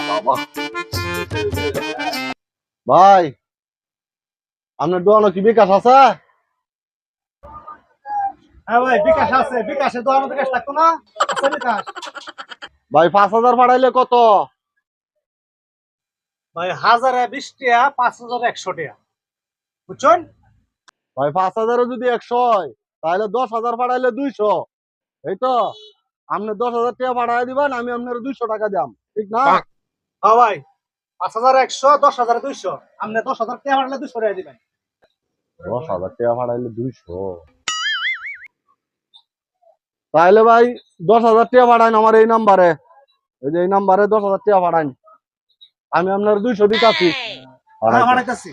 বাবা ভাই, আপনার দোকানে কি বিকাশ আছে? হ্যাঁ ভাই, বিকাশ আছে। বিকাশে তো আমাদের কাছে থাকতো না, আছে বিকাশ। ভাই 5,000 পাঠাইলে কত? ভাই 1020 টাকা, 5100 টাকা, বুঝছেন? ভাই 5,000 যদি 100 হয় তাহলে 10,000 পাঠাইলে 200, এই তো। আপনি 10,000 টাকা পাঠাই দিবেন, আমি আপনার 200 টাকা দাম, ঠিক না? হ্যাঁ ভাই, 5100, 10,200। আপনি 10,000 টাকা পাঠালে 200 টাকা দিবেন। 10,000 টাকা পাঠাইলে 200, তাহলে ভাই 10,000 টাকা পাঠাইন আমার এই নাম্বারে। এই যে এই নাম্বারে 10,000 টাকা পাঠাইন, আমি আপনার 200 দিতাছি। হ্যাঁ, পাঠাইতেছি।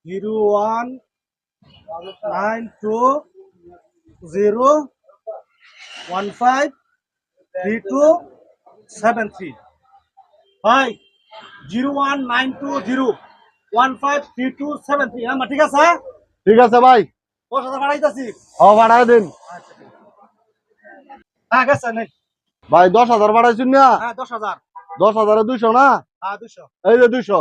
0192015373। ভাই 0192015373। আমার ঠিক আছে? ঠিক আছে ভাই, 10,000 পাঠাইতেছি। পাঠাই দিন। হ্যাঁ গেছে নেই। ভাই 10,000 পাঠাইছেন না? হ্যাঁ 10,000। 10,000 200 না? হ্যাঁ 200। এই যে 200।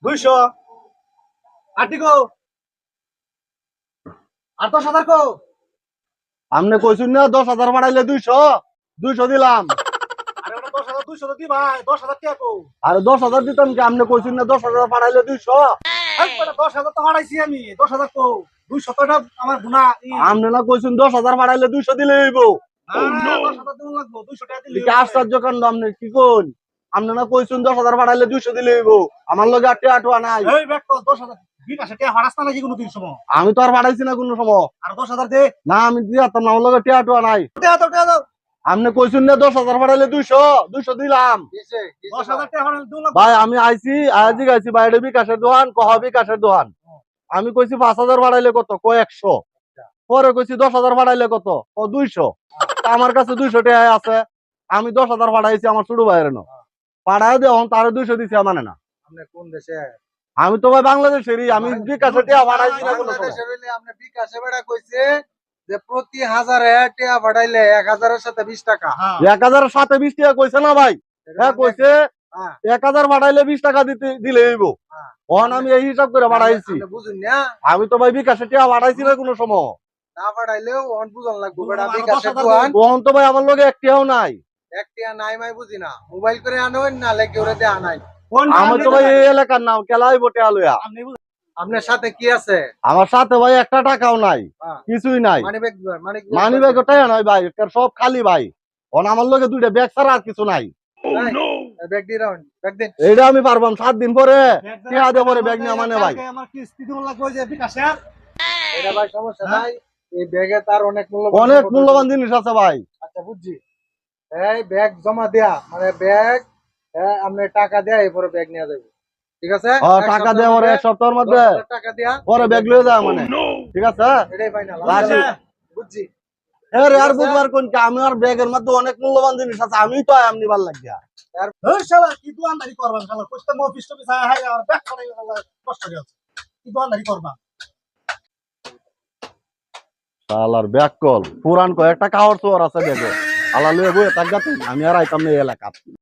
200 আটি গো। আর 10,000 কো। আপনি কইছেন না 10,000 পাঠাইলে 200, 200 দিলাম। আরে ওটা 10,200 তো দি ভাই, 10,000 টাকা কো। আরে 10,000 দিতাম কি? আপনি কইছেন না 10,000 পাঠাইলে 200? এই বেটা 10,000 তো হারাইছি আমি। 10,000 কো। 200 তো এটা আমার গুনাহ। আপনি না কইছেন 10,000 পাঠাইলে 200 দিলে হইব? 10,000 দিন লাগবো, 200 টাকা দিলে। কি আশ্চর্য কাণ্ড! আপনি কি কোন? আপনি না কইছেন 10,000 পাঠাইলে 200 দিলে হইব? আমার লগে আর টাকা টুয়া নাই। এই বেটা 10,000 বিকাশে টাকা হারাস না নাকি কোনো দিন সময়? আমি তো আর পাঠাইছি না কোনো সময়। আর 10,000 দে। না আমি দিতাম না, আমার লগে টাকা টুয়া নাই। টাকা দাও। আপনি কইছেন না 10,000 পাঠাইলে 200, 200 দিলাম। 10,000 টাকা হারালে দিন লাগবো। ভাই আমি আইছি, আজই গাইছি বাইরে বিকাশের দোকান, কহ বিকাশের দোকান। আমি কইছি 5,000 বাড়াইলে কত, কয় 100। পরে কইছি 10,000 বাড়াইলে কত, ও 200। আমার কাছে 200 টাকা আছে, আমি 10,000 পাঠাইছি আমার ছোট ভাইয়ের ন। পাঠাই দেওয়া তারে 200 দিছি, মানে না। আপনি কোন দেশে? আমি তো ভাই বাংলাদেশেরই, আমি বিকাশে টাকা পাঠাইছি না কোনো সময়। বাংলাদেশের হইলে আপনি বিকাশে বেড়া কইছে যে প্রতি 1000 টাকা পাঠাইলে 1000 এর সাথে 20 টাকা। 1000 এর সাথে 20 টাকা কইছে না ভাই? হ্যাঁ কইছে 1000 পাঠাইলে 20 টাকা দিলে হইব। ওখান আমি এই হিসাব করে পাঠাইছি। বুঝুন না, আমি তো ভাই বিকাশে টাকা পাঠাইছি না কোনো সময়। না পাঠাইলেও ওহন বুঝন লাগবো বেড়া বিকাশে দোকান। ওখান তো ভাই আমার লগে এক টাকাও নাই। এক টাকা নাই মাই বুঝি না, মোবাইল করে আনোন না লেগে ওরে দেয়া নাই। আমি তো ভাই এই এলাকার নাম কেলাই বটে আলুয়া। আপনার সাথে কি আছে? আমার সাথে ভাই একটা টাকাও নাই, কিছুই নাই। মানি ব্যাগ ওটাই নাই ভাই, সব খালি ভাই। ওন আমার লগে দুইটা ব্যাগ ছাড়া আর কিছু নাই। ব্যাগ দি রাউন্ড ব্যাগ দিন। এইটা আমি পারবাম 7 দিন পরে টিয়া দিয়ে পরে ব্যাগ নিয়ে মানে ভাই। আমার কিস্তি দিন লাগবে যে বিকাশে। এটা ভাই সমস্যা নাই, এই ব্যাগে তার অনেক মূল্যবান জিনিস আছে ভাই। আচ্ছা বুঝছি, এই ব্যাগ জমা দেয়া মানে ব্যাগ আপনি টাকা দেয়া এরপরে ব্যাগ নিয়ে যাবে, ঠিক আছে? টাকা দেওয়া পরে 1 সপ্তাহের মধ্যে টাকা দেয়া পরে ব্যাগ লয়ে যায় মানে, ঠিক আছে? এটাই ফাইনাল। রাখি। বুঝছি। আর বুঝবার কোন কি, আমার ব্যাগের মধ্যে অনেক মূল্যবান জিনিস আছে, আমি তো এমনি ভাল লাগিয়া। এই শালা কি দোকানদারি করবা শালা? কইতে মো অফিস টফিস আয় আর ব্যাক করে কষ্ট হয়ে যাচ্ছে। কি দোকানদারি করবা? শালার ব্যাগ কল পুরান কয়েকটা কাহর চোর আছে ব্যাগে। আলা লয়ে বয়ে থাকবা, আমি আর আইতাম না এই এলাকা।